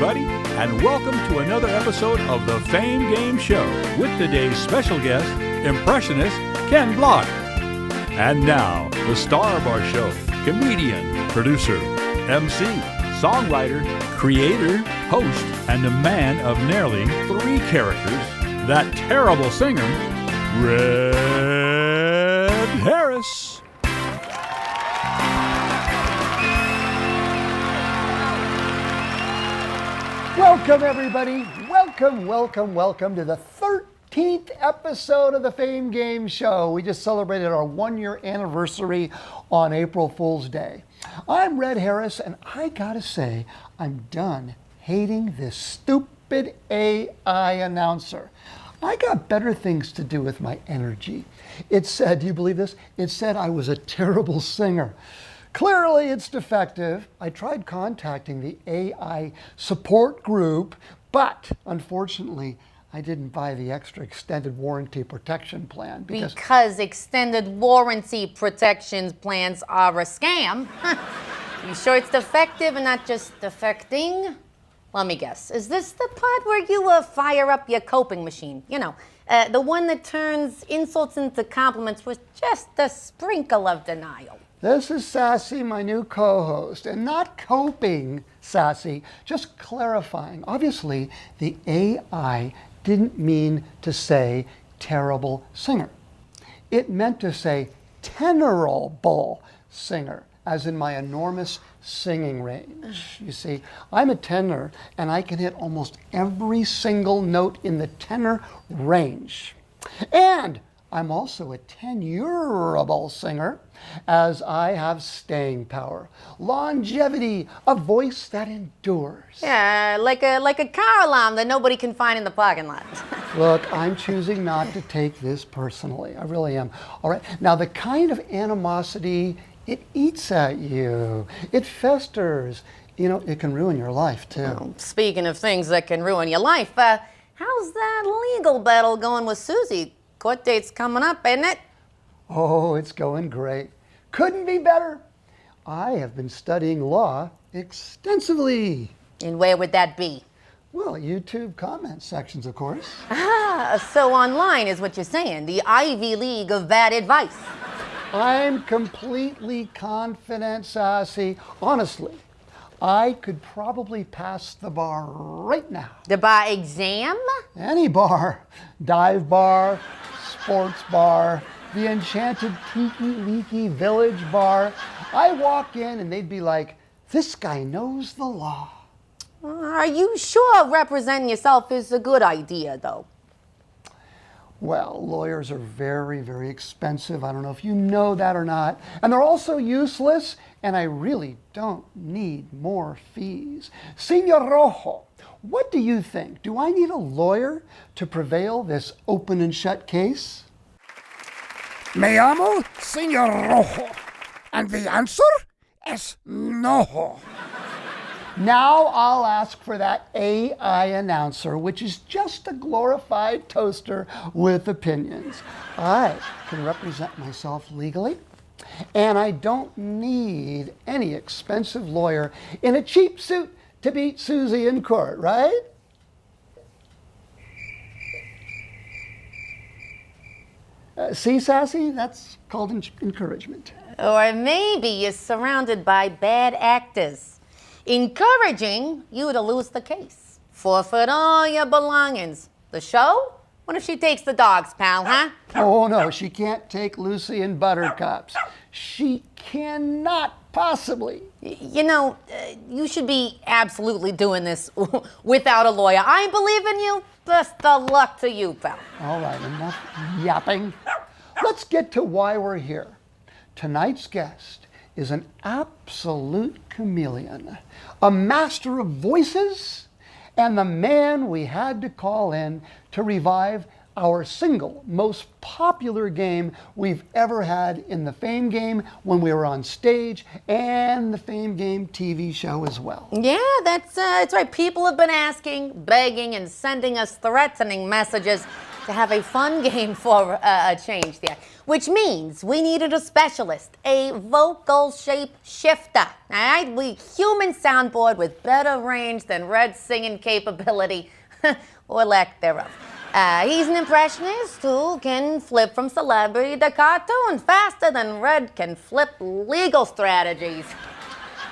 everybody, and welcome to another episode of the Fame Game Show with today's special guest, impressionist Ken Block. And now, the star of our show, comedian, producer, MC, songwriter, creator, host, and a man of nearly 3 characters, that terrible singer, Red Harris. Welcome, everybody. Welcome to the 13th episode of the Fame Game Show. We just celebrated our 1-year anniversary on April Fool's Day. I'm Red Harris, and I gotta say, I'm done hating this stupid AI announcer. I got better things to do with my energy. It said, do you believe this? It said I was a terrible singer. Clearly, it's defective. I tried contacting the AI support group, but unfortunately, I didn't buy the extra extended warranty protection plan. Because extended warranty protection plans are a scam. You sure it's defective and not just defecting? Let me guess. Is this the part where you fire up your coping machine? You know, the one that turns insults into compliments with just a sprinkle of denial. This is Sassy, my new co-host, and not coping, Sassy, just clarifying. Obviously, the AI didn't mean to say terrible singer. It meant to say tenorable singer, as in my enormous singing range. You see, I'm a tenor, and I can hit almost every single note in the tenor range. And I'm also a tenurable singer, as I have staying power, longevity, a voice that endures. Yeah, like a car alarm that nobody can find in the parking lot. Look, I'm choosing not to take this personally. I really am. All right. Now, the kind of animosity, it eats at you. It festers. You know, it can ruin your life, too. Well, speaking of things that can ruin your life, how's that legal battle going with Susie? Court date's coming up, isn't it? Oh, it's going great. Couldn't be better. I have been studying law extensively. And where would that be? Well, YouTube comment sections, of course. So online is what you're saying, the Ivy League of bad advice. I'm completely confident, Sassy. Honestly, I could probably pass the bar right now. The bar exam? Any bar. Dive bar, sports bar, the enchanted Tiki Leaky Village bar. I walk in and they'd be like, this guy knows the law. Are you sure representing yourself is a good idea, though? Well, lawyers are very, very expensive. I don't know if you know that or not. And they're also useless, and I really don't need more fees. Señor Rojo, what do you think? Do I need a lawyer to prevail this open and shut case? Me llamo Señor Rojo, and the answer is no. Now I'll ask for that AI announcer, which is just a glorified toaster with opinions. I can represent myself legally, and I don't need any expensive lawyer in a cheap suit to beat Susie in court, right? See, Sassy? That's called encouragement. Or maybe you're surrounded by bad actors, encouraging you to lose the case. Forfeit all your belongings. The show? What if she takes the dogs, pal, huh? Oh, no, she can't take Lucy and Buttercups. She cannot possibly. You know, you should be absolutely doing this without a lawyer. I believe in you. Best of luck to you, pal. All right, enough yapping. Let's get to why we're here. Tonight's guest is an absolute chameleon, a master of voices, and the man we had to call in to revive our single most popular game we've ever had in the Fame Game when we were on stage, and the Fame Game TV show as well. Yeah, that's right. People have been asking, begging, and sending us threatening messages to have a fun game for a change there, which means we needed a specialist, a vocal shape shifter. All right, we human soundboard with better range than Red's singing capability, or lack thereof. He's an impressionist who can flip from celebrity to cartoon faster than Red can flip legal strategies.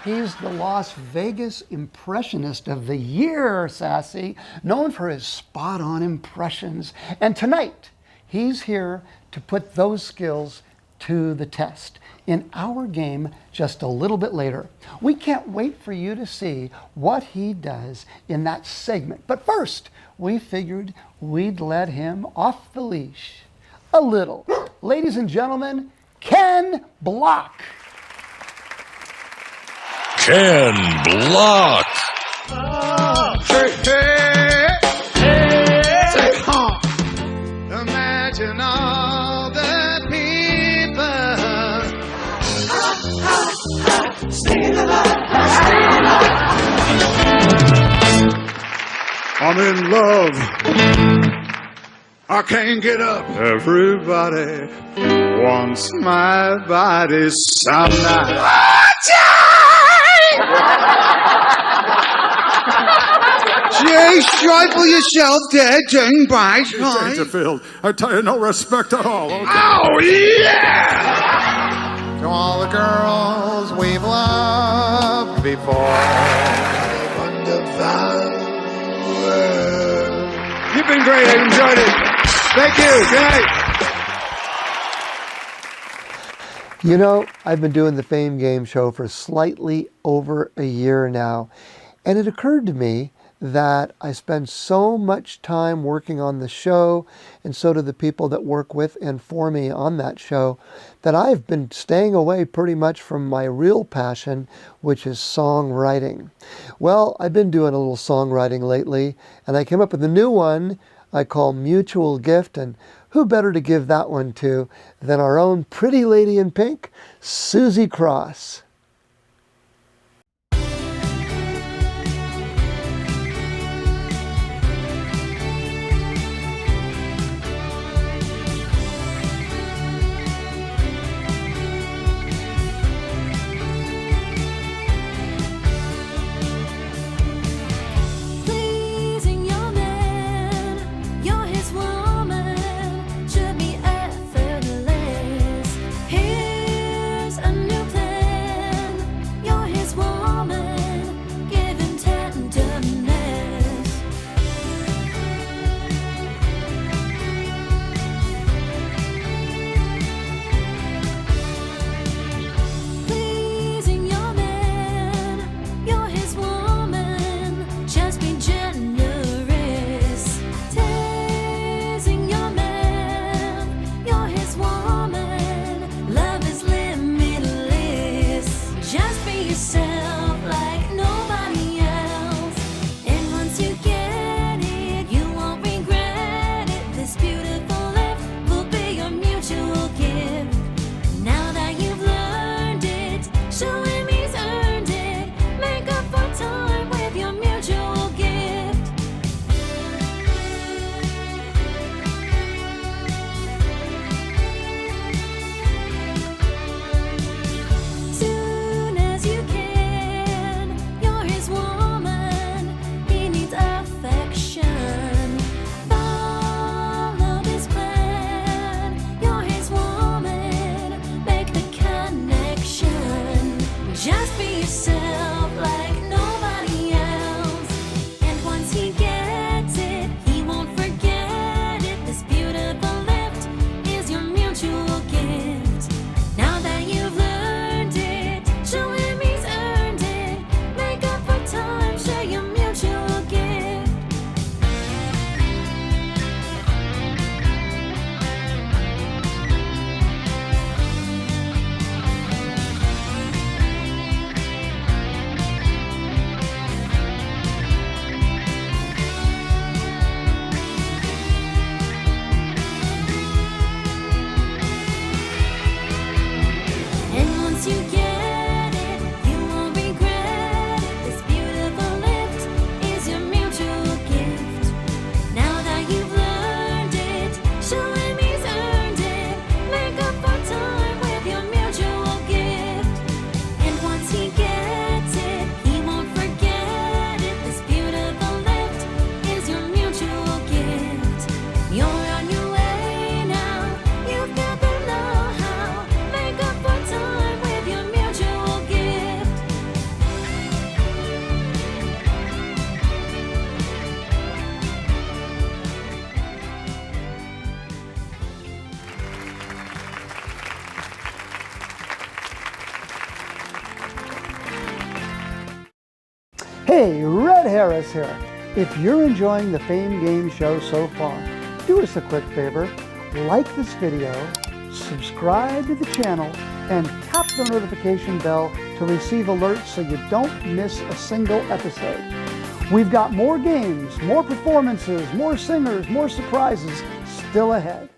He's the Las Vegas Impressionist of the Year, Sassy, known for his spot-on impressions. And tonight, he's here to put those skills to the test in our game just a little bit later. We can't wait for you to see what he does in that segment. But first, we figured we'd let him off the leash a little. Ladies and gentlemen, Ken Block. Ken Block. Imagine all the people. I'm in love. I can't get up. Everybody wants my body some night. Jay, stifle yourself there, Jane Bryce. Dangerfield, I tell you, no respect at all. Okay? Oh, yeah! To all the girls we've loved before. You've been great. I enjoyed it. Thank you. Good night. You know, I've been doing the Fame Game Show for slightly over a year now, and it occurred to me that I spend so much time working on the show, and so do the people that work with and for me on that show, that I've been staying away pretty much from my real passion, which is songwriting. Well, I've been doing a little songwriting lately, and I came up with a new one I call Mutual Gift, and who better to give that one to than our own pretty lady in pink, Susie Cross. Should be effortless. Here's a new plan. Hey, Red Harris here. If you're enjoying the Fame Game Show so far, do us a quick favor, like this video, subscribe to the channel, and tap the notification bell to receive alerts so you don't miss a single episode. We've got more games, more performances, more singers, more surprises still ahead.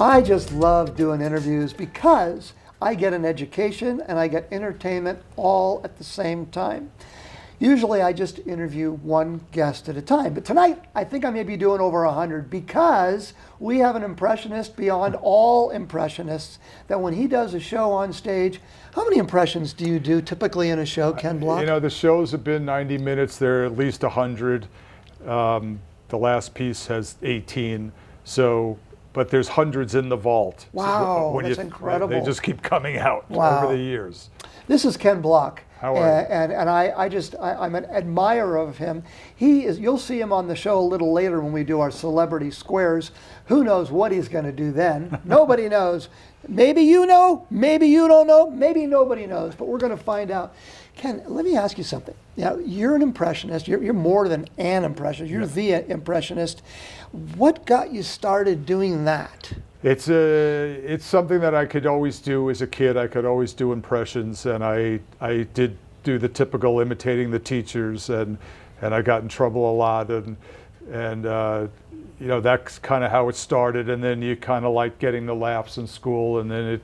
I just love doing interviews because I get an education and I get entertainment all at the same time. Usually I just interview one guest at a time, but tonight I think I may be doing over 100 because we have an impressionist beyond all impressionists that when he does a show on stage, how many impressions do you do typically in a show, Ken Block? You know, the shows have been 90 minutes. They're at least 100. The last piece has 18. So, but there's hundreds in the vault. Wow, that's incredible. They just keep coming out over the years. This is Ken Block. How are you? And I'm an admirer of him. You'll see him on the show a little later when we do our celebrity squares. Who knows what he's going to do then? Nobody knows. Maybe you know, maybe you don't know, maybe nobody knows, but we're going to find out. Ken, let me ask you something. Now, you're an impressionist. You're more than an impressionist. You're the impressionist. What got you started doing that? It's something that I could always do as a kid. I could always do impressions, and I did do the typical imitating the teachers, and I got in trouble a lot, and you know, that's kind of how it started. And then you kind of like getting the laughs in school, and then it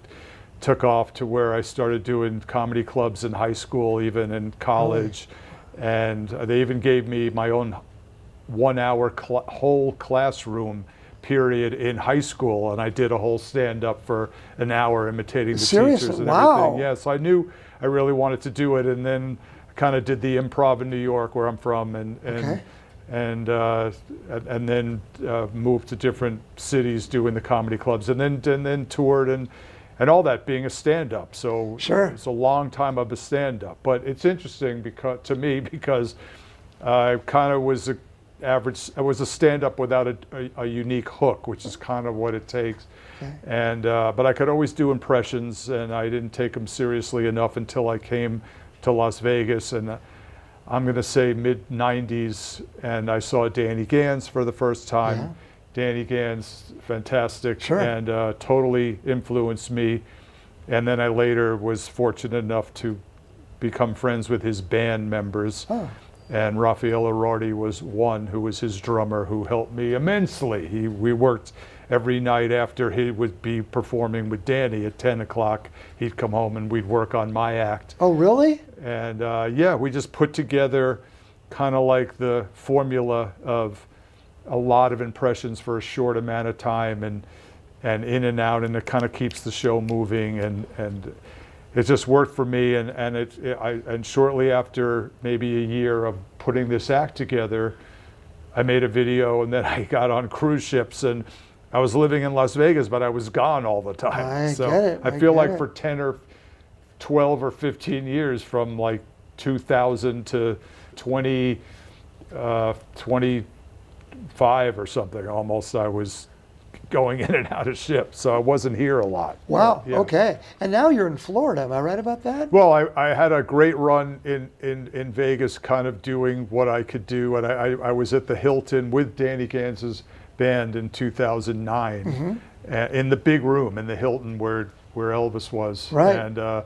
took off to where I started doing comedy clubs in high school, even in college, and they even gave me my own 1 hour whole classroom period in high school, and I did a whole stand-up for an hour imitating the teachers and everything. Yeah, so I knew I really wanted to do it, and then kind of did the improv in New York, where I'm from, and then moved to different cities doing the comedy clubs, and then toured and all that, being a stand-up. So it's a long time of a stand-up, but it's interesting because I kind of was I was a stand-up without a unique hook, which is kind of what it takes. And but I could always do impressions, and I didn't take them seriously enough until I came to Las Vegas, and I'm going to say mid-90s, and I saw Danny Gans for the first time. Danny Gans, fantastic, and totally influenced me. And then I later was fortunate enough to become friends with his band members. And Raphael Arardi was one, who was his drummer, who helped me immensely. We worked every night after he would be performing with Danny at 10 o'clock. He'd come home and we'd work on my act. Oh, really? And yeah, we just put together kind of like the formula of a lot of impressions for a short amount of time, and in and out, and it kind of keeps the show moving, and it just worked for me. And shortly after maybe a year of putting this act together, I made a video, and then I got on cruise ships, and I was living in Las Vegas, but I was gone all the time. I feel like for 10 or 12 or 15 years, from like 2000 to 25 or something almost, I was going in and out of ships, so I wasn't here a lot. Wow, okay. And now you're in Florida, am I right about that? Well, I had a great run in Vegas, kind of doing what I could do, and I was at the Hilton with Danny Gans's band in 2009, in the big room in the Hilton where Elvis was. Right. And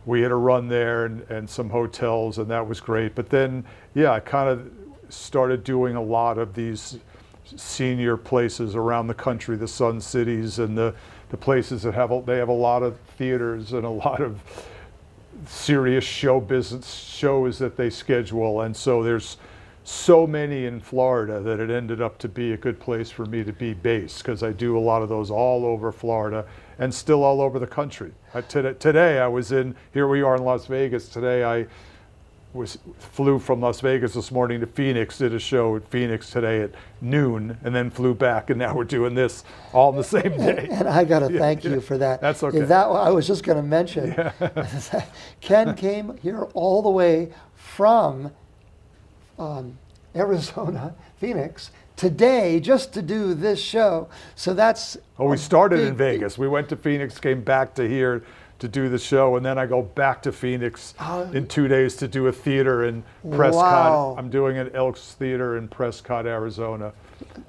we had a run there and some hotels, and that was great. But then, yeah, I kind of started doing a lot of these senior places around the country, the Sun Cities, and the places that have a lot of theaters and a lot of serious show business shows that they schedule. And so there's so many in Florida that it ended up to be a good place for me to be based, because I do a lot of those all over Florida and still all over the country. Today I was here we are in Las Vegas. Today I flew from Las Vegas this morning to Phoenix, did a show at Phoenix today at noon, and then flew back, and now we're doing this all in the same day. And I got to thank you for that. That's okay. That I was just going to mention. Ken came here all the way from Arizona, Phoenix, today just to do this show. So that's. Oh, we started in Vegas. We went to Phoenix, came back to here to do the show, and then I go back to Phoenix in 2 days to do a theater in Prescott. Wow. I'm doing an Elks Theater in Prescott, Arizona.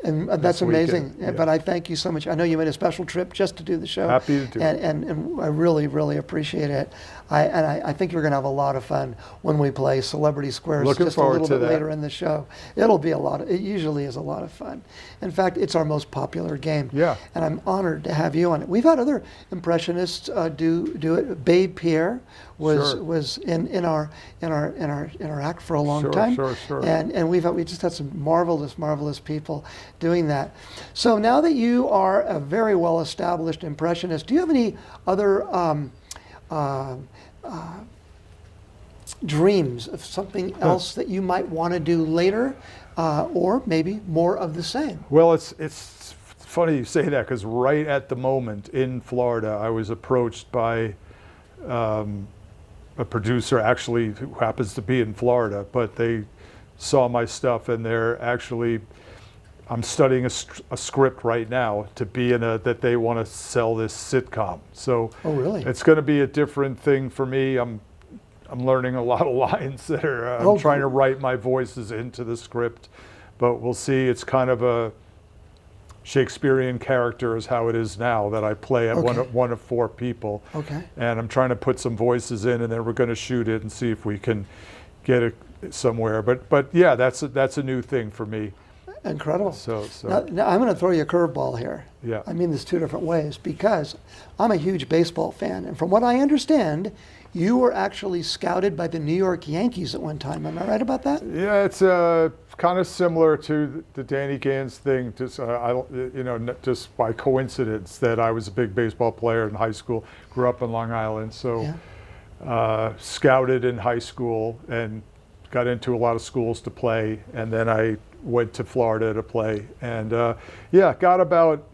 And that's amazing. Weekend. Yeah. But I thank you so much. I know you made a special trip just to do the show. Happy to do it. And I really, really appreciate it. I think you're going to have a lot of fun when we play Celebrity Squares Looking just a forward little to bit that. later in the show. It'll be it usually is a lot of fun. In fact, it's our most popular game. Yeah. And I'm honored to have you on it. We've had other impressionists do it. Babe Pierre was in our act for a long time. Sure. And we just had some marvelous people doing that. So now that you are a very well established impressionist, do you have any other dreams of something else that you might want to do later, or maybe more of the same? Well, it's funny you say that, because right at the moment in Florida, I was approached by a producer actually who happens to be in Florida, but they saw my stuff, and I'm studying a script right now to be that they want to sell this sitcom. So oh, really? It's going to be a different thing for me. I'm learning a lot of lines that are, I'm trying to write my voices into the script, but we'll see. It's kind of a Shakespearean character is how it is now, that I play at one of four people. Okay. And I'm trying to put some voices in, and then we're going to shoot it and see if we can get it somewhere. But yeah, that's a new thing for me. Incredible. So now I'm going to throw you a curveball here. Yeah. I mean this two different ways, because I'm a huge baseball fan, and from what I understand, you were actually scouted by the New York Yankees at one time. Am I right about that? Yeah, it's kind of similar to the Danny Gans thing. Just just by coincidence that I was a big baseball player in high school. Grew up in Long Island, so scouted in high school and got into a lot of schools to play, and then I went to Florida to play, and got about,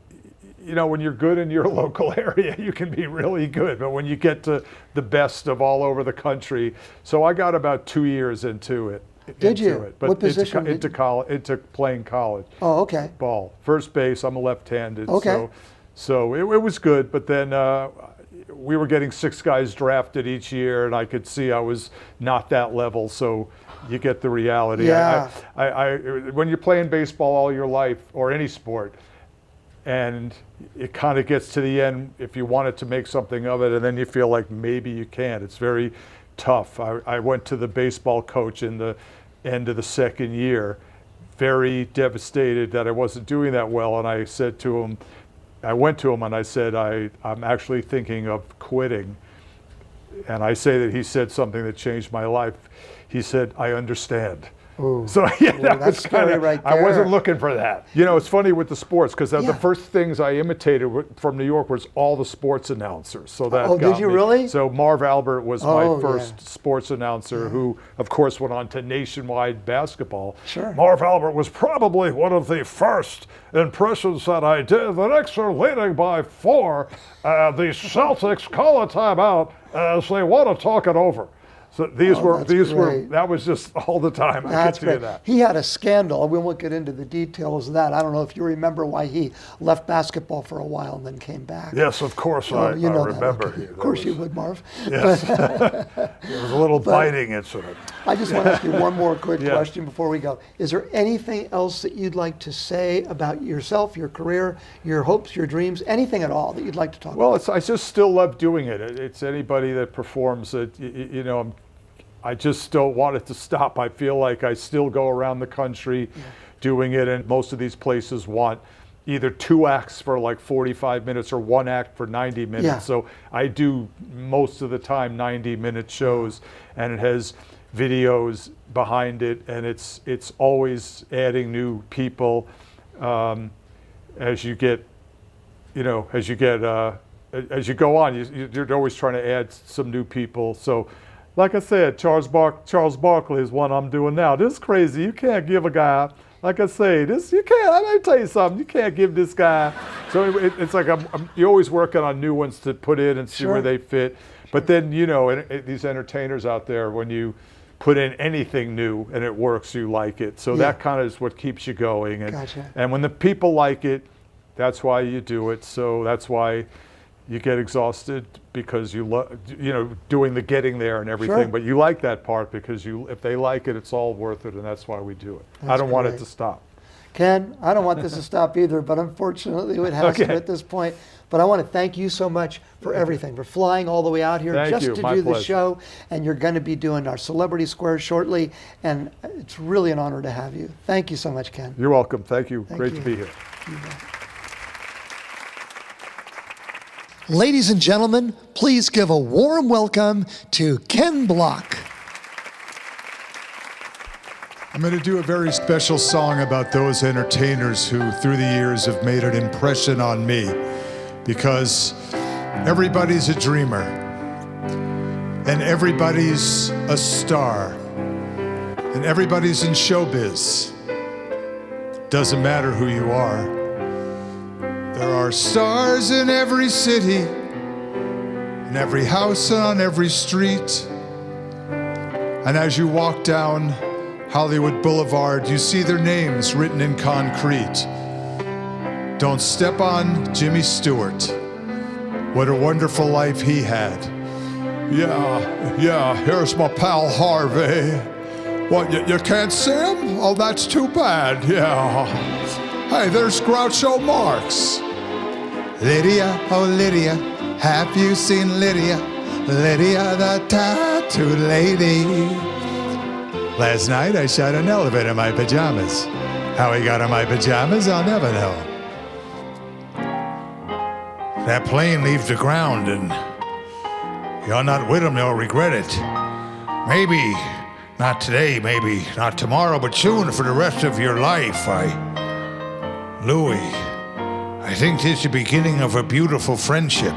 when you're good in your local area, you can be really good, but when you get to the best of all over the country, so I got about 2 years into it. Did you? But what position? into playing college. Oh, okay. Ball, first base. I'm a left-handed. Okay. So it was good, but then we were getting 6 guys drafted each year, and I could see I was not that level. So you get the reality. Yeah. When you're playing baseball all your life, or any sport, and it kind of gets to the end, if you wanted to make something of it, and then you feel like maybe you can't. It's very tough. I went to the baseball coach in the end of the second year, very devastated that I wasn't doing that well, and I went to him and I said, I'm actually thinking of quitting. And I say that he said something that changed my life. He said, I understand. Ooh. So that that's was kind scary of, right I there. wasn't looking for that. It's funny with the sports, because the first things I imitated from New York was all the sports announcers. So that did you really? So Marv Albert was my first sports announcer, who of course went on to nationwide basketball. Sure. Marv Albert was probably one of the first impressions that I did. The Knicks are leading by 4. The Celtics call a timeout as they want to talk it over. So that was just all the time. That's I could great. do that. He had a scandal. We won't get into the details of that. I don't know if you remember why he left basketball for a while and then came back. Yes, of course, I remember. Okay. Of course you would, Marv. Yes. It was a little biting incident. I just want to ask you one more quick question before we go. Is there anything else that you'd like to say about yourself, your career, your hopes, your dreams, anything at all that you'd like to talk about? Well, I just still love doing it. It's anybody that performs it, I just don't want it to stop. I feel like I still go around the country doing it, and most of these places want either 2 acts for like 45 minutes or 1 act for 90 minutes. Yeah. So I do most of the time 90-minute shows, and it has videos behind it, and it's always adding new people as you go on. You're always trying to add some new people. So like I said, Charles Barkley is one I'm doing now. This is crazy. You can't give a guy, like I say, this you can't. Let me tell you something. You can't give this guy. So it's like you're always working on new ones to put in and see where they fit. But then these entertainers out there, when you put in anything new and it works, you like it. So that kind of is what keeps you going. And when the people like it, that's why you do it. So that's why you get exhausted, because you love, doing the getting there and everything. But you like that part because if they like it, it's all worth it, and that's why we do it. I don't want it to stop. Ken, I don't want this to stop either, but unfortunately it has to at this point. But I want to thank you so much for everything, for flying all the way out here just to do the show. And you're going to be doing our Celebrity Square shortly, and it's really an honor to have you. Thank you so much, Ken. You're welcome. Thank you. Great to be here. Ladies and gentlemen, please give a warm welcome to Ken Block. I'm going to do a very special song about those entertainers who, through the years, have made an impression on me. Because everybody's a dreamer, and everybody's a star, and everybody's in showbiz. Doesn't matter who you are. There are stars in every city, in every house and on every street. And as you walk down Hollywood Boulevard, you see their names written in concrete. Don't step on Jimmy Stewart. What a wonderful life he had. Yeah, here's my pal Harvey. What, you can't see him? Oh, that's too bad, yeah. Hey, there's Groucho Marx. Lydia, oh Lydia, have you seen Lydia? Lydia the tattooed lady. Last night I shot an elephant in my pajamas. How he got in my pajamas, I'll never know. That plane leaves the ground and you're not with him, you'll regret it. Maybe not today, maybe not tomorrow, but soon for the rest of your life. Louis, I think this is the beginning of a beautiful friendship.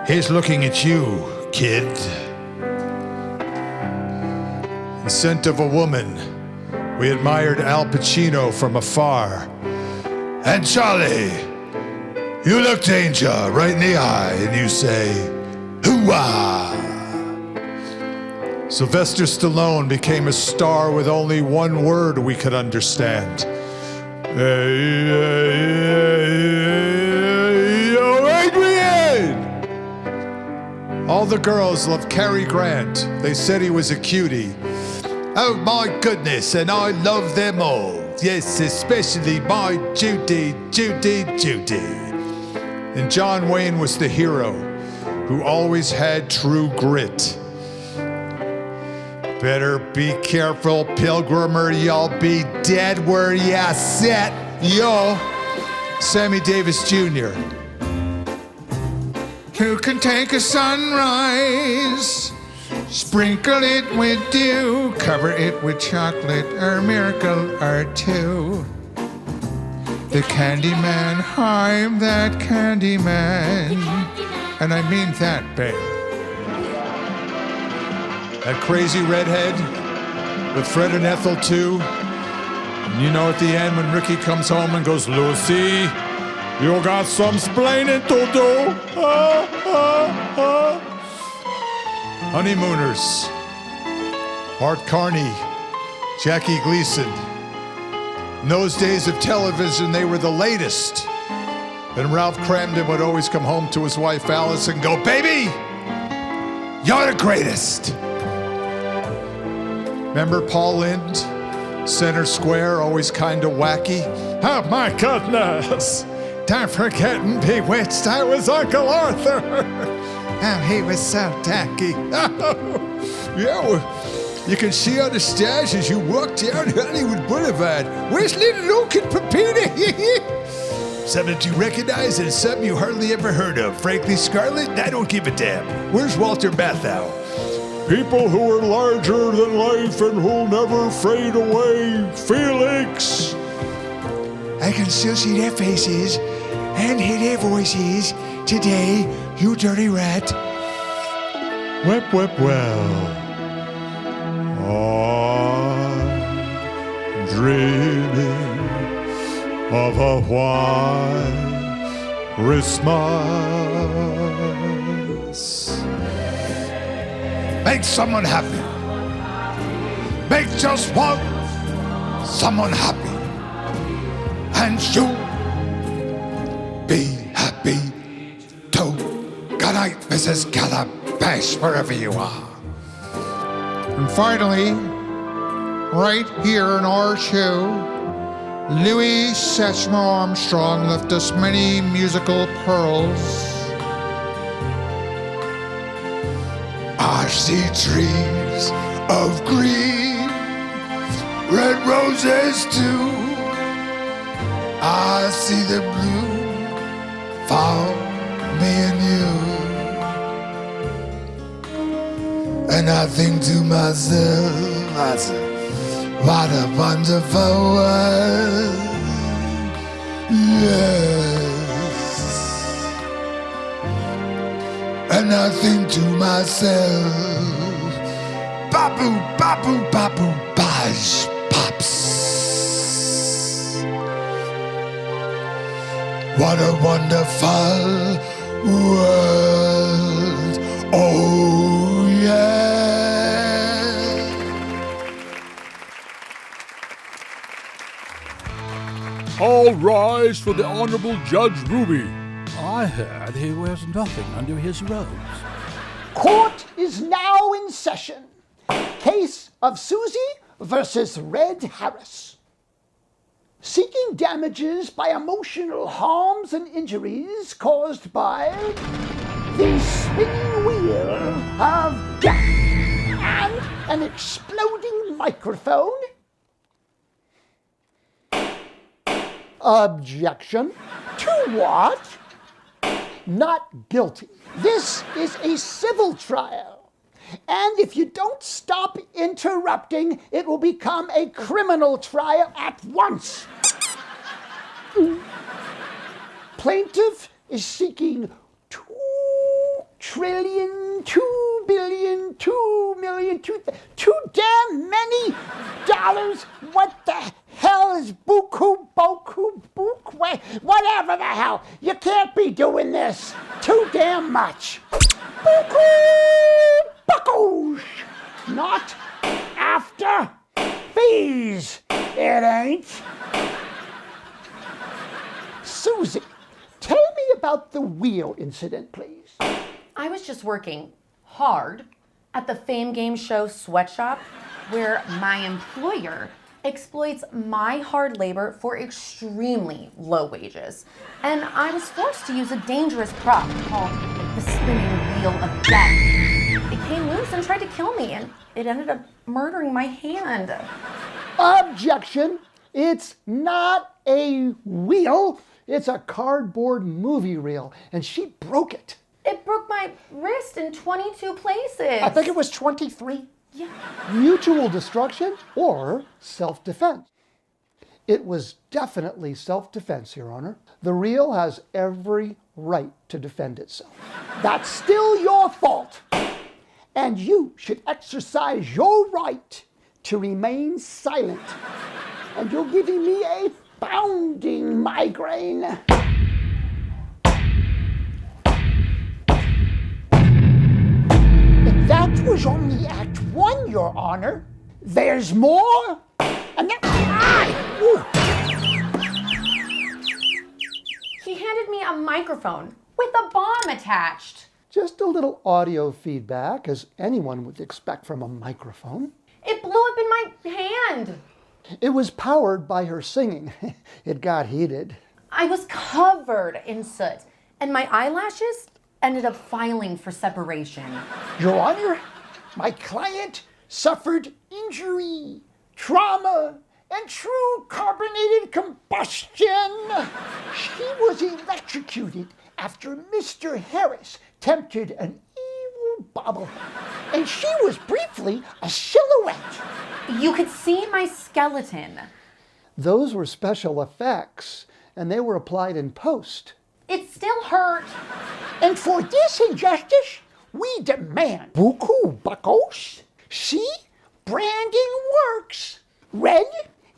Here's looking at you, kid. The scent of a woman. We admired Al Pacino from afar. And Charlie, you look danger right in the eye, and you say, hoo-wah. Sylvester Stallone became a star with only one word we could understand. Yo, Adrian! All the girls loved Cary Grant. They said he was a cutie. Oh my goodness, and I love them all. Yes, especially my Judy. And John Wayne was the hero who always had true grit. Better be careful, pilgrim, or you'll be dead where ya sit. Yo, Sammy Davis Jr. Who can take a sunrise, sprinkle it with dew, cover it with chocolate or a miracle or two. The Candyman, I'm that Candyman. And I mean that, babe. That crazy redhead with Fred and Ethel too. And you know at the end when Ricky comes home and goes, Lucy, you got some splaining to do. Honeymooners. Art Carney, Jackie Gleason. In those days of television, they were the latest. And Ralph Cramden would always come home to his wife Alice and go, baby, you're the greatest. Remember Paul Lynde, Center Square, always kind of wacky? Oh my goodness, don't forget and Bewitched, I was Uncle Arthur. Oh, he was so tacky. Oh, yeah, well, you can see on the stairs as you walk down Hollywood Boulevard. Where's little Luke and Pepita? Some that you recognize and some you hardly ever heard of. Frankly, Scarlett, I don't give a damn. Where's Walter Matthau? People who are larger than life and who'll never fade away. Felix. I can still see their faces and hear their voices today, you dirty rat. Whip, whip, well. I'm dreaming of a white Christmas. Make someone happy. Make just one someone happy. And you'll be happy too. Good night, Mrs. Calabash, wherever you are. And finally, right here in our show, Louis Sesame Armstrong left us many musical pearls. I see trees of green, red roses too. I see the blue for me and you. And I think to myself, what a wonderful world. Yes. And I think to myself, babu, babu, babu, bash, pops. What a wonderful world. Oh, yeah. All rise for the Honorable Judge Ruby. I heard he wears nothing under his robes. Court is now in session. Case of Susie versus Red Harris. Seeking damages by emotional harms and injuries caused by the spinning wheel of death and an exploding microphone. Objection. To what? Not guilty. This is a civil trial. And if you don't stop interrupting, it will become a criminal trial at once. Plaintiff is seeking 2 trillion, 2 billion, 2 million, too damn many dollars. What the hell is buku, boku, book? Whatever the hell. You can't be doing this. Too damn much. Buku, buckos. Not after fees. It ain't. Susie, tell me about the wheel incident, please. I was just working hard at the Fame Game Show sweatshop where my employer exploits my hard labor for extremely low wages. And I was forced to use a dangerous prop called the spinning wheel of death. It came loose and tried to kill me, and it ended up murdering my hand. Objection! It's not a wheel. It's a cardboard movie reel, and she broke it. It broke my wrist in 22 places. I think it was 23. Yeah. Mutual destruction or self-defense. It was definitely self-defense, Your Honor. The reel has every right to defend itself. That's still your fault. And you should exercise your right to remain silent. And you're giving me a bounding migraine. That was only Act 1, Your Honor. There's more. And then, He handed me a microphone with a bomb attached. Just a little audio feedback, as anyone would expect from a microphone. It blew up in my hand. It was powered by her singing. It got heated. I was covered in soot, and my eyelashes ended up filing for separation. Your Honor, my client suffered injury, trauma, and true carbonated combustion. She was electrocuted after Mr. Harris tempted an evil bobble, and she was briefly a silhouette. You could see my skeleton. Those were special effects, and they were applied in post. It still hurt. And for this injustice, We demand buku buckos. See? Branding works. Red,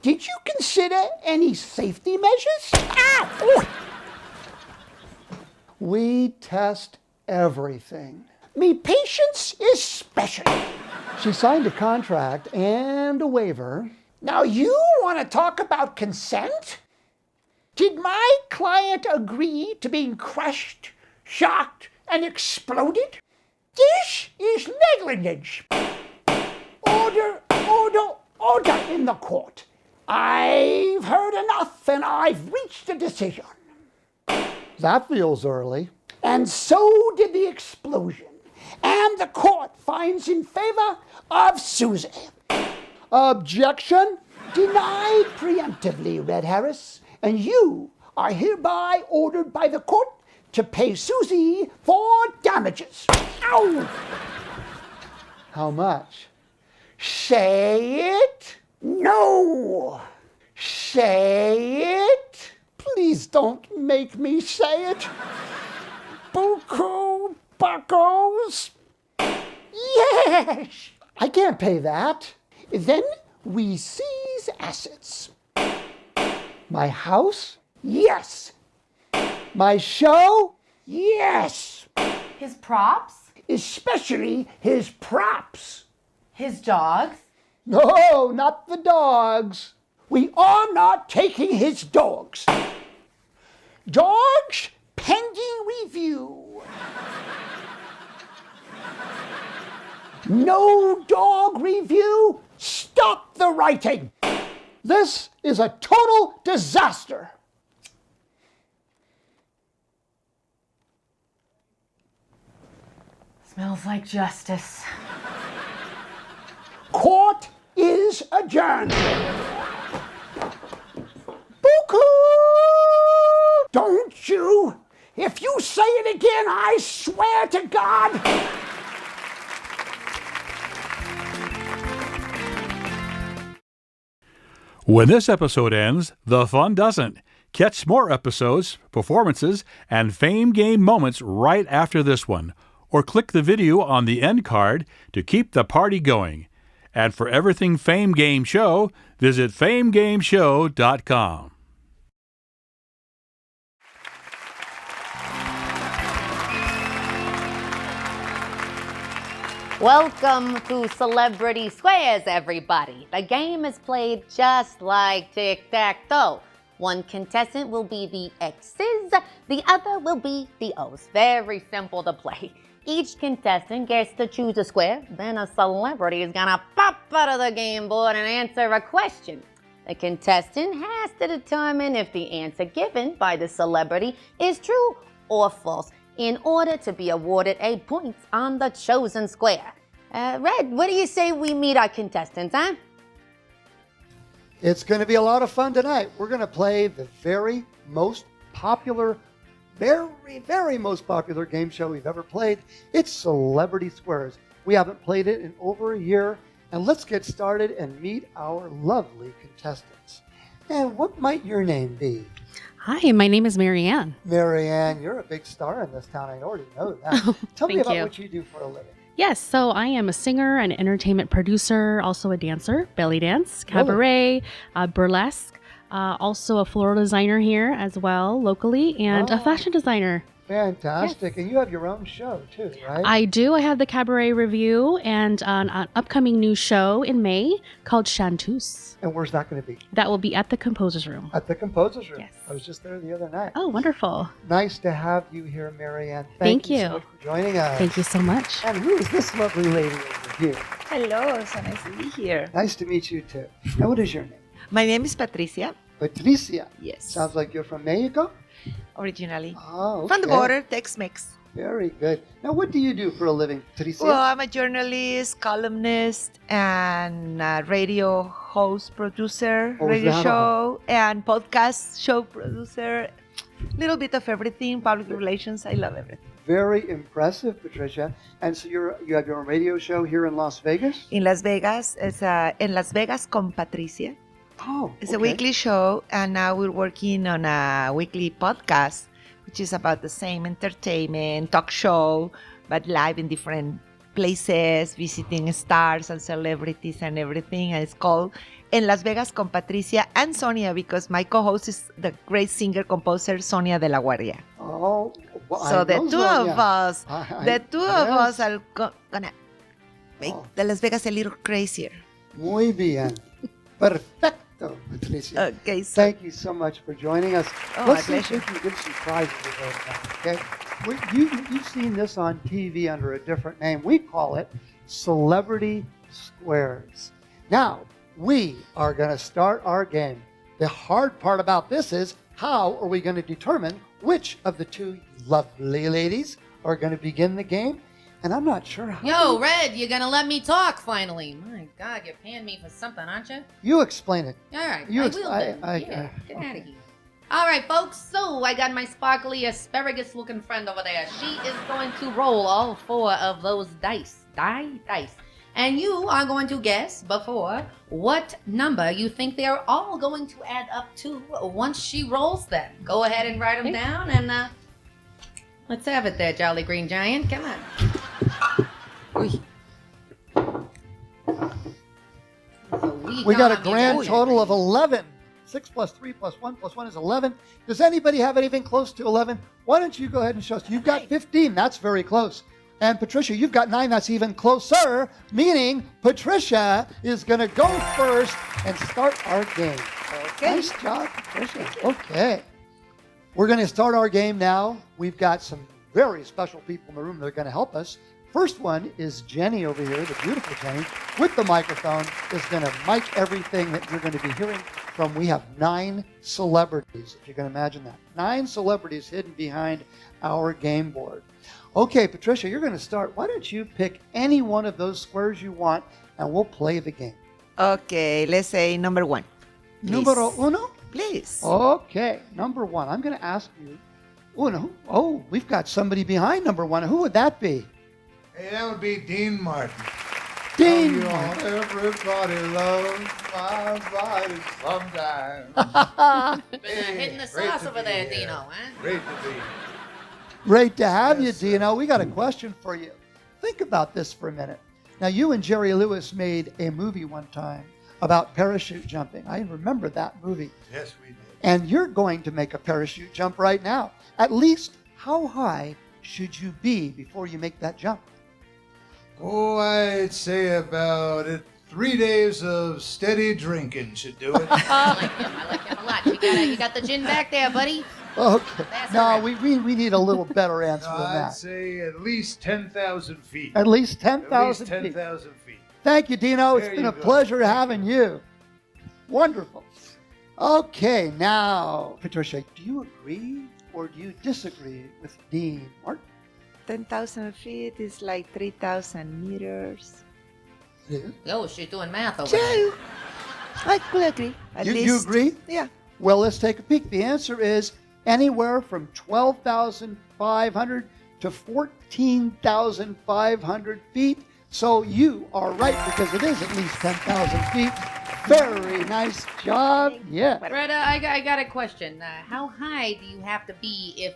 did you consider any safety measures? Ow! We test everything. Me patience is special. She signed a contract and a waiver. Now you want to talk about consent? Did my client agree to being crushed, shocked, and exploded? This is negligence. Order, order, order in the court. I've heard enough and I've reached a decision. That feels early. And so did the explosion. And the court finds in favor of Susie. Objection? Denied preemptively, Red Harris. And you are hereby ordered by the court to pay Susie for damages. Ow! How much? Say it. No. Say it. Please don't make me say it. Buku buckos. Yes. I can't pay that. Then we seize assets. My house? Yes. My show? Yes. His props? Especially his props. His dogs? No, not the dogs. We are not taking his dogs. Dogs pending review. No dog review. Stop the writing. This is a total disaster. Smells like justice. Court is adjourned. Buku! Don't you? If you say it again, I swear to God. When this episode ends, the fun doesn't. Catch more episodes, performances, and Fame Game moments right after this one, or click the video on the end card to keep the party going. And for everything Fame Game Show, visit famegameshow.com. Welcome to Celebrity Squares, everybody. The game is played just like tic-tac-toe. One contestant will be the X's, the other will be the O's. Very simple to play. Each contestant gets to choose a square, then a celebrity is gonna pop out of the game board and answer a question. The contestant has to determine if the answer given by the celebrity is true or false in order to be awarded a point on the chosen square. Red, what do you say we meet our contestants, huh? It's going to be a lot of fun tonight. We're going to play the very most popular game show we've ever played. It's Celebrity Squares. We haven't played it in over a year. And let's get started and meet our lovely contestants. And what might your name be? Hi, my name is Marianne. Marianne, you're a big star in this town. I already know that. Tell me about what you do for a living. Yes, so I am a singer, an entertainment producer, also a dancer, belly dance, cabaret, burlesque, also a floral designer here as well, locally, and a fashion designer. Fantastic. Yes. And you have your own show too, right? I do. I have the Cabaret Review and an upcoming new show in May called Chanteuse. And where's that going to be? That will be at the Composer's Room. At the Composer's Room. Yes. I was just there the other night. Oh, wonderful. Nice to have you here, Marianne. Thank you you so much for joining us. Thank you so much. And who is this lovely lady over here? Hello, so nice to be here. Nice to meet you too. And what is your name? My name is Patricia. Patricia. Yes. Sounds like you're from Mexico? Originally. Oh, okay. From the border, Tex-Mex. Very good. Now, what do you do for a living, Patricia? Well, I'm a journalist, columnist, and radio host, producer, radio show, and podcast show producer. Little bit of everything, public relations. I love everything. Very impressive, Patricia. And so you have your own radio show here in Las Vegas? In Las Vegas, it's En Las Vegas con Patricia. Oh, It's a weekly show, and now we're working on a weekly podcast, which is about the same entertainment, talk show, but live in different places, visiting stars and celebrities and everything. And it's called En Las Vegas con Patricia and Sonia, because my co-host is the great singer-composer Sonia de la Guardia. Oh, well, So I the know two Sonia. of us, Yes. are gonna make the Las Vegas a little crazier. Muy bien. Perfecto, Patricia. Okay, so Thank you so much for joining us. Oh, Let's my see if we can give some prizes away now, okay? You've seen this on TV under a different name. We call it Celebrity Squares. Now, we are going to start our game. The hard part about this is, how are we going to determine which of the two lovely ladies are going to begin the game? And I'm not sure how. Yo, Red, you're gonna let me talk finally. My God, you're paying me for something, aren't you? You explain it. All right, You I ex- will I- then. I- Yeah, I- get out of here. All right, folks, so I got my sparkly asparagus-looking friend over there. She is going to roll all 4 of those dice. And you are going to guess before what number you think they're all going to add up to once she rolls them. Go ahead and write them down, and let's have it there, Jolly Green Giant. Come on. We got a grand total of 11. 6 plus 3 plus 1 plus 1 is 11. Does anybody have anything close to 11? Why don't you go ahead and show us? You've got 15. That's very close. And Patricia, you've got 9. That's even closer, meaning Patricia is going to go first and start our game. Okay. Nice job, Patricia. Okay. We're going to start our game now. We've got some very special people in the room that are going to help us. First one is Jenny over here, the beautiful Jenny, with the microphone, is going to mic everything that you're going to be hearing from. We have 9 celebrities, if you can imagine that. 9 celebrities hidden behind our game board. Okay, Patricia, you're going to start. Why don't you pick any one of those squares you want, and we'll play the game. okay, let's say number 1. Please. Numero uno? Please. Okay, number 1. I'm going to ask you, uno. Oh, we've got somebody behind number 1. Who would that be? Hey, that would be Dean Martin. Dean You know, Martin. everybody loves my body sometimes. Hitting the great sauce to over be there, here. Dino, huh? Great to be here. Great to have Yes, you, Dino. We got a question for you. Think about this for a minute. Now, you and Jerry Lewis made a movie one time about parachute jumping. I remember that movie. Yes, we did. And you're going to make a parachute jump right now. At least, how high should you be before you make that jump? Oh, I'd say about 3 days of steady drinking should do it. I like him a lot. You got the gin back there, buddy. Okay. That's No, all we need a little better answer No, than I'd that. say at least 10,000 feet. At least At least 10,000 feet. 10,000 feet. Thank you, Dino. It's There been you a go. pleasure having you. Wonderful. Okay, now, Patricia, do you agree or do you disagree with Dean Martin? 10,000 feet is like 3,000 meters. Yo, she's doing math over there. Yeah, I could agree. At least. You agree? Yeah. Well, let's take a peek. The answer is anywhere from 12,500 to 14,500 feet. So you are right, because it is at least 10,000 feet. Very nice job. Yeah. Retta, I got a question. How high do you have to be if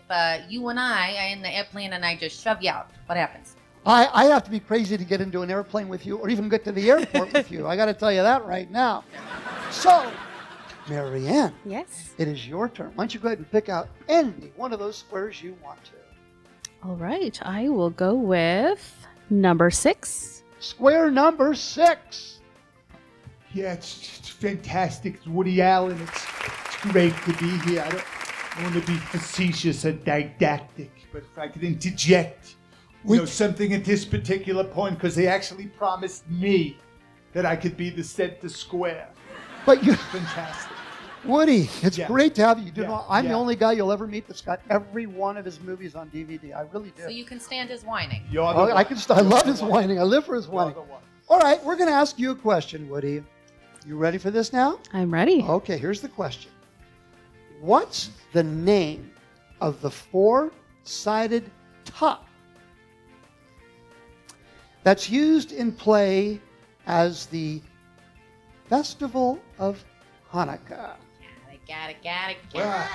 you and I are in the airplane and I just shove you out? What happens? I have to be crazy to get into an airplane with you or even get to the airport with you. I got to tell you that right now. So, Marianne, Yes. it is your turn. Why don't you go ahead and pick out any one of those squares you want to. All right. I will go with number 6. Square number 6. Yeah, it's fantastic. It's Woody Allen. It's great to be here. I don't want to be facetious and didactic, but if I could interject, something at this particular point, because they actually promised me that I could be the center square. But you, Fantastic. Woody, it's Yeah. great to have you. I'm the Yeah. only guy you'll ever meet that's got every one of his movies on DVD. I really do. So you can stand his whining. You're the Oh, one. I love his whining. I live for his You're whining. the one. All right, we're going to ask you a question, Woody. You ready for this now? I'm ready. Okay, here's the question. What's the name of the 4-sided top that's used in play as the Festival of Hanukkah? Got it. Well,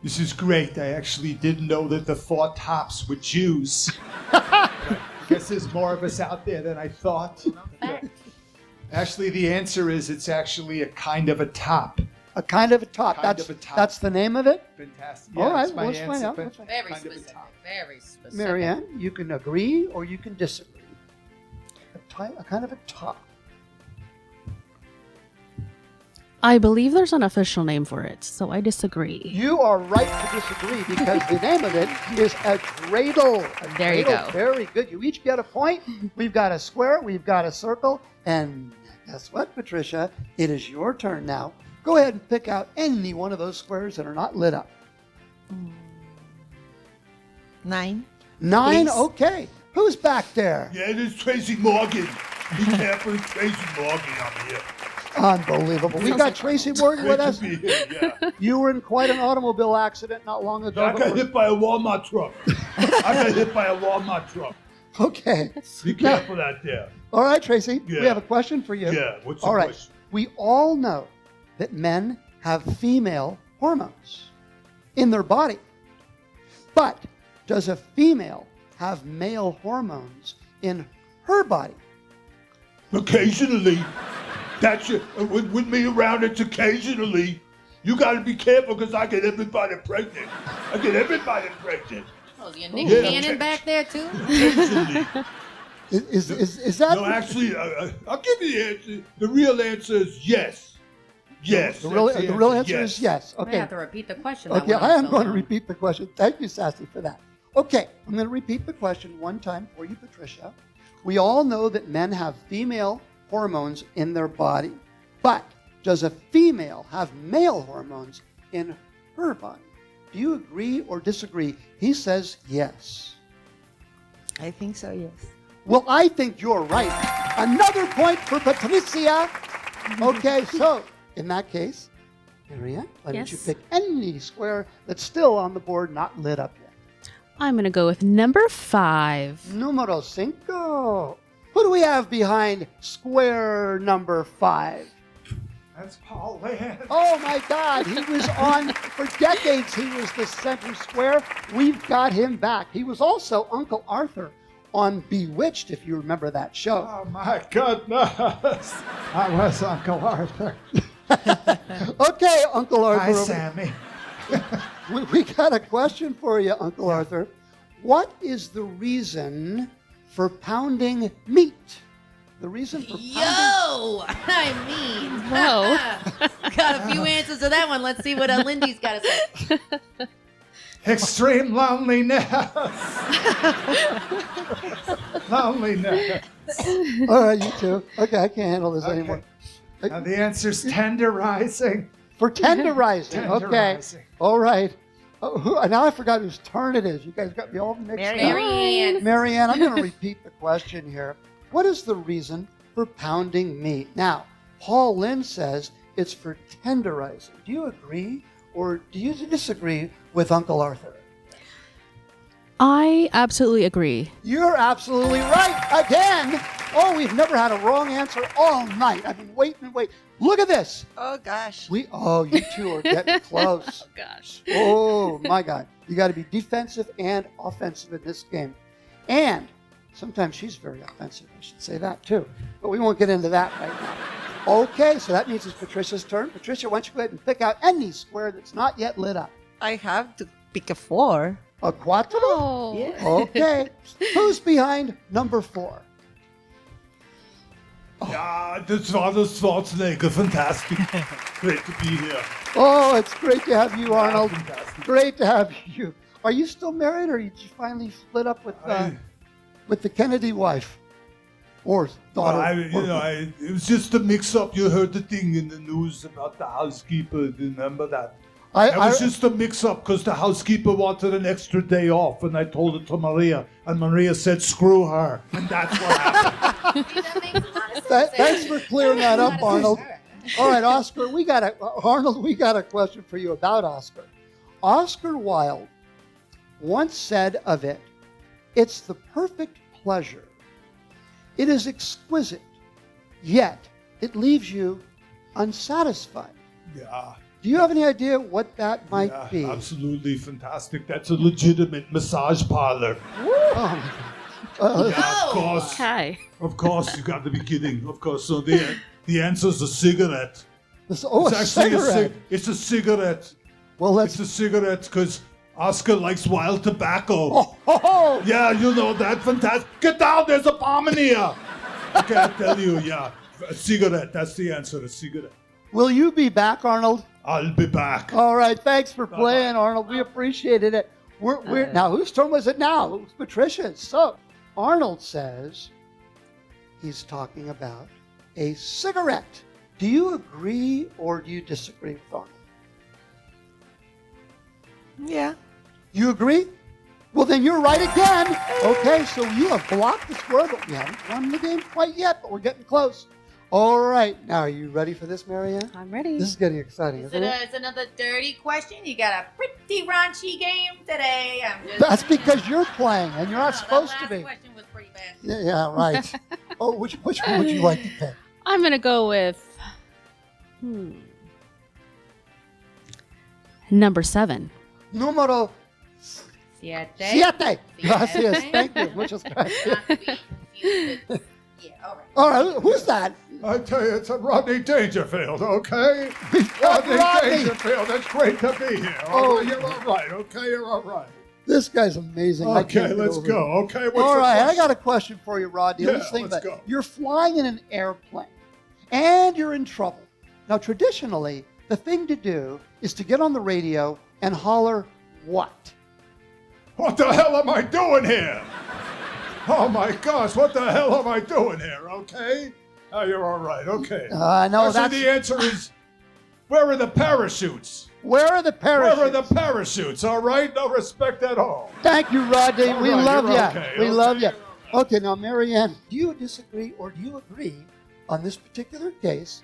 This is great. I actually didn't know that the 4 tops were Jews. I guess there's more of us out there than I thought. Actually, the answer is it's actually a kind of a top. A kind of a top. Kind of a top. That's the name of it? Fantastic. All right, that's my let's find answer, out. but Very kind of a specific. top. Very specific. Marianne, you can agree or you can disagree. A kind of a top. I believe there's an official name for it, so I disagree. You are right to disagree because the name of it is a dreidel. There you go. Very good. You each get a point. We've got a square, we've got a circle, and guess what, Patricia? It is your turn now. Go ahead and pick out any one of those squares that are not lit up. 9. 9, Please. Okay. Who's back there? Yeah, it is Tracy Morgan. Be careful, Tracy Morgan up here. Unbelievable. We got Tracy Morgan with Great us. to be here, yeah. You were in quite an automobile accident not long ago. I got hit by a Walmart truck. Okay. Be careful out there. All right, Tracy. We Yeah. have a question for you. Yeah, what's the All right. question? We all know that men have female hormones in their body. But does a female have male hormones in her body? Occasionally. That's it. With me around, it's occasionally. You got to be careful because I get everybody pregnant. Oh, is your Nick Yeah. Cannon back there too? Occasionally. Is that? No, actually, I'll give you the answer. The real answer is yes. Yes. The real that's answer is yes. I'm gonna Okay. have to repeat the question. Okay, I am going to repeat the question. Thank you, Sassy, for that. Okay, I'm going to repeat the question one time for you, Patricia. We all know that men have female hormones in their body, but does a female have male hormones in her body? Do you agree or disagree? He says yes. I think so, yes. Well, I think you're right. Another point for Patricia. Okay, so in that case, Marianne, why don't you Yes. pick any square that's still on the board, not lit up yet? I'm going to go with number 5. Numero 5. Who do we have behind square number 5? That's Paul Land. Oh my God, he was on, for decades he was the center square. We've got him back. He was also Uncle Arthur on Bewitched, if you remember that show. Oh my goodness. I was Uncle Arthur. Okay, Uncle Arthur. Hi, Sammy. We got a question for you, Uncle Arthur. What is the reason for pounding meat? The reason for pounding... Yo, I mean, Whoa. got a few answers to that one. Let's see what Lindy's got to say. Extreme loneliness. Loneliness. All right, you two. Okay, I can't handle this anymore. Now the answer's tenderizing. For tenderizing. Okay. Tenderizing. All right. Now I forgot whose turn it is. You guys got me all mixed up. Marianne. Marianne, I'm going to repeat the question here. What is the reason for pounding meat? Now, Paul Lynn says it's for tenderizing. Do you agree or do you disagree with Uncle Arthur? I absolutely agree. You're absolutely right again. Oh, we've never had a wrong answer all night. I've been waiting and waiting. Look at this. Oh, gosh. You two are getting close. Oh, gosh. Oh, my God. You got to be defensive and offensive in this game. And sometimes she's very offensive. I should say that too. But we won't get into that right now. Okay, so that means it's Patricia's turn. Patricia, why don't you go ahead and pick out any square that's not yet lit up? I have to pick a 4. A quattro? Oh. Yeah. Okay. Who's behind number 4? Ja, das war das Schwarzenegger. Fantastic. Great to be here. Oh, it's great to have you, Arnold. Fantastic. Great to have you. Are you still married, or did you finally split up with the Kennedy wife or daughter? It was just a mix-up. You heard the thing in the news about the housekeeper. Do you remember that? It was just a mix-up because the housekeeper wanted an extra day off, and I told it to Maria, and Maria said, "Screw her," and that's what happened. See, that makes a lot of sense. Thanks for clearing that up, Arnold. All right, Oscar, Arnold, we got a question for you about Oscar. Oscar Wilde once said of it, "It's the perfect pleasure. It is exquisite, yet it leaves you unsatisfied." Yeah. Do you have any idea what that might Yeah, be? absolutely fantastic. That's a legitimate massage parlor. Oh, Yeah, of course. Hi. Of course, you got to be kidding. Of course. So the answer's a cigarette. it's It's a actually cigarette. it's a cigarette. Well, It's a cigarette because Oscar likes wild tobacco. Oh, Yeah, you know that. Fantastic. Get down. There's a bomb in here. Okay, I tell you, yeah. A cigarette. That's the answer. A cigarette. will you be back, Arnold? I'll be back. All right, thanks for playing, Arnold. We appreciated it. We're now, whose turn was it now? It was Patricia's. So, Arnold says he's talking about a cigarette. Do you agree or do you disagree with Arnold? Yeah. You agree? Well, then you're right again. Okay, so you have blocked the square, but we haven't won the game quite yet, but we're getting close. All right, now are you ready for this, Marianne? I'm ready. This is getting exciting, isn't it? It's another dirty question. You got a pretty raunchy game today. That's because you're playing and you're not supposed to be. question was pretty bad. Yeah, right. Oh, which one would you like to pick? I'm going to go with number 7. Número Siete. siete. Gracias. Thank you. Muchas gracias. All right, who's that? I tell you, it's a Rodney Dangerfield, okay? Rodney Dangerfield, it's great to be here. Oh. You're all right, okay? You're all right. This guy's amazing. I Okay, can't get let's over go. it. Okay, what's All the right, I question? got a question for you, Rodney. Yeah, Let's think let's about it. go. You're flying in an airplane, and you're in trouble. Now, traditionally, the thing to do is to get on the radio and holler what? What the hell am I doing here? Oh my gosh, what the hell am I doing here, okay? Oh, you're all right, okay. No, Actually, that's... the answer is, where are the parachutes? Where are the parachutes? Where are the parachutes, all right? No respect at all. Thank you, Rodney. All We right, love you're you. okay, We okay, love you. you're all Okay, now, Marianne, do you disagree or do you agree on this particular case?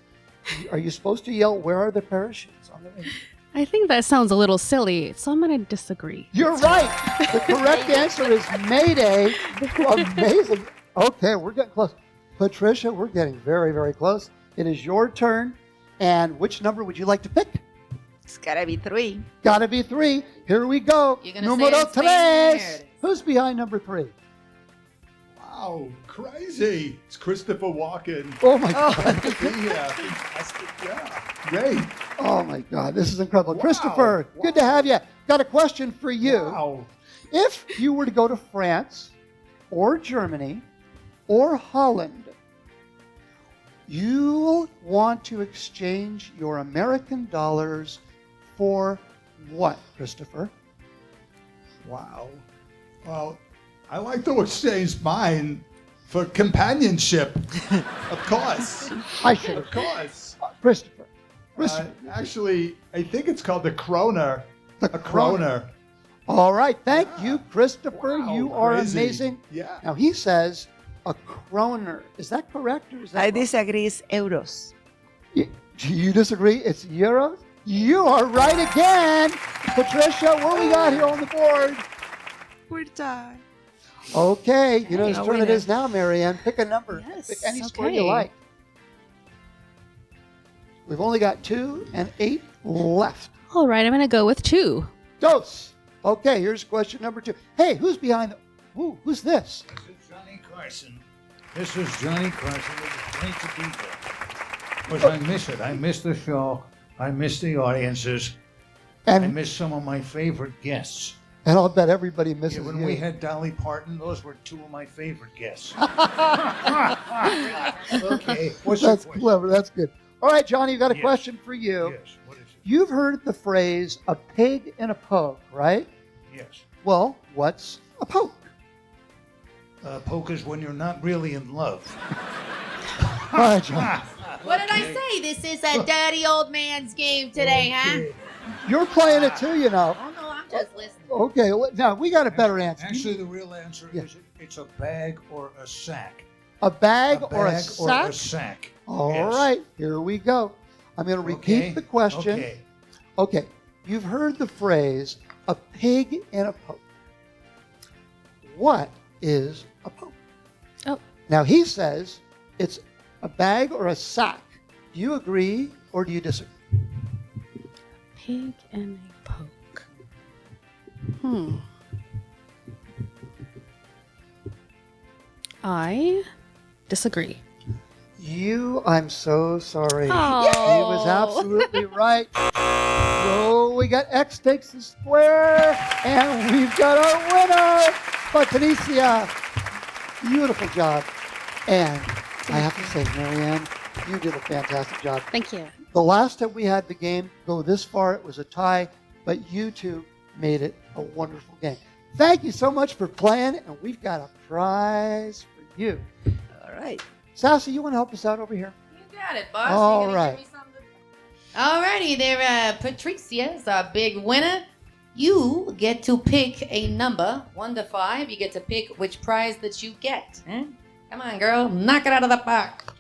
Are you supposed to yell, where are the parachutes on the radio? I think that sounds a little silly, so I'm going to disagree. You're right. The correct answer is Mayday. Amazing. Okay, we're getting close. Patricia, we're getting very, very close. It is your turn. And which number would you like to pick? It's gotta be 3. Gotta be 3. Here we go. You're gonna Número say it in Spanish. tres. Who's behind number 3? Wow, crazy. It's Christopher Walken. Oh, my God. Yeah, fantastic. Yeah, great. Oh, my God. This is incredible. Wow. Christopher, good to have you. Got a question for you. Wow. If you were to go to France or Germany or Holland, you'll want to exchange your American dollars for what, Christopher? Wow. Well, I like to exchange mine for companionship. Of course. I should have. Of course. Christopher. Actually, I think it's called the kroner. The A kroner. All right. Thank you, Christopher. Wow, you are crazy. amazing. Yeah. Now, he says a kroner. Is that correct or is that I wrong? disagree. It's euros. Do you disagree? It's euros? You are right again. Patricia, what we got here on the board? We're tied. Okay. You know whose No turn it winner. is now, Marianne. Pick a number. Yes, Pick any score okay. you like. We've only got 2 and 8 left. All right, I'm going to go with 2. Dos. Okay, here's question number 2. Hey, who's behind the... who's this? This is Johnny Carson. This is Johnny Carson. It was great to be here. Because I miss it. I miss the show. I miss the audiences. I And miss some of my favorite guests. and I'll bet everybody misses Yeah, when you. we had Dolly Parton, those were 2 of my favorite guests. Okay, what's your That's question? clever. That's good. All right, Johnny, you got a Yes. question for you. Yes, what is it? You've heard the phrase a pig in a poke, right? Yes. Well, what's a poke? Poke is when you're not really in love. All right, Johnny. What did I say? This is a dirty old man's game today, huh? You're playing it too, you know. Oh, no, I'm just listening. Okay, now we got a better answer. Actually, the real answer Yeah. is it's a bag or a sack. A bag, A or a bag sack? or a sack. All Yes. right, here we go. I'm going to repeat Okay, the question. okay. Okay, you've heard the phrase a pig in a poke. What is a poke? Oh. Now he says it's a bag or a sack. Do you agree or do you disagree? pig and a poke. I disagree. I'm so sorry. Oh. He was absolutely right. So we got X takes the square, and we've got our winner, Patricia. Beautiful job. And I have to say, Marianne, you did a fantastic job. Thank you. The last time we had the game go this far, it was a tie, but you two made it a wonderful game. Thank you so much for playing, and we've got a prize for you. All right. Sassy, you want to help us out over here? You got it, boss. All You gonna right. give me something? Alrighty there, Patricia is our big winner. You get to pick a number, 1 to 5. You get to pick which prize that you get. Huh? Come on, girl. Knock it out of the park.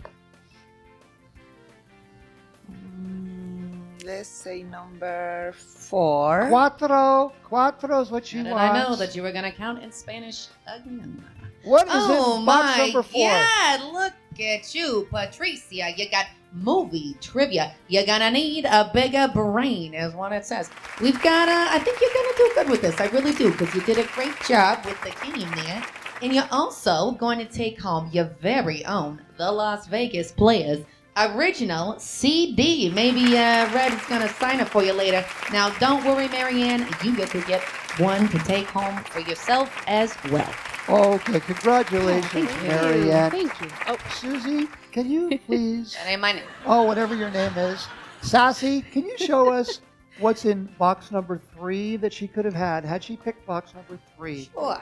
Let's say number 4. Cuatro is what she How wants. did I know that you were going to count in Spanish again? What is Oh in box my number 4? God, look at you, Patricia. You got movie trivia. You're gonna need a bigger brain, is what it says. We've got, I think you're gonna do good with this. I really do, because you did a great job with the game there. And you're also going to take home your very own The Las Vegas Players original CD. Maybe Red's gonna sign it for you later. Now, don't worry, Marianne. You get to get one to take home for yourself as well. Okay, congratulations, Marianne. Thank you. Oh, Susie, can you please? That ain't my name. Oh, whatever your name is. Sassy, can you show us what's in box number 3 that she could have had? Had she picked box number 3? Sure.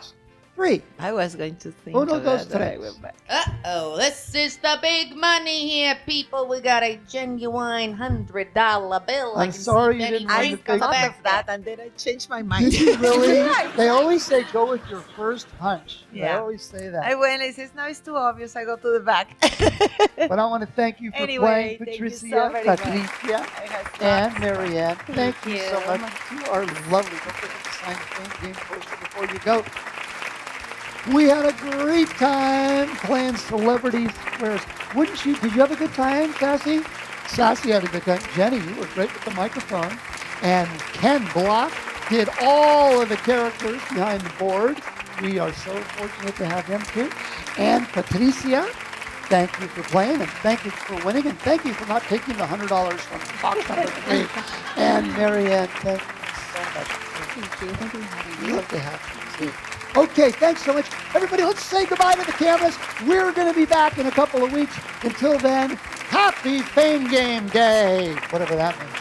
3. I was going to think Uno, of dos, that. tres. I went back. Uh-oh, this is the big money here, people. We got a genuine $100 bill. I'm sorry you didn't win I the thought big of that and then I changed my mind. Did you really? Right. They always say go with your first hunch. They Yeah. always say that. I went, I says, no, it's too obvious. I go to the back. But I want to thank you for Anyway, playing, thank you Patricia, so very much. Patricia, I had and lots. Marianne. Thank you so you. much. You are lovely. Don't forget to sign the Fame Game poster before you go. We had a great time playing Celebrity Squares. Wouldn't you? Did you have a good time, Sassy? Sassy had a good time. Jenny, you were great with the microphone. And Ken Block did all of the characters behind the board. We are so fortunate to have him too. And Patricia, thank you for playing, and thank you for winning, and thank you for not taking the $100 from box number 3. And Marianne, thank you so much. Thank you. Thank you for having me. Love to have you too. Okay, thanks so much. Everybody, let's say goodbye to the cameras. We're going to be back in a couple of weeks. Until then, happy Fame Game Day, whatever that means.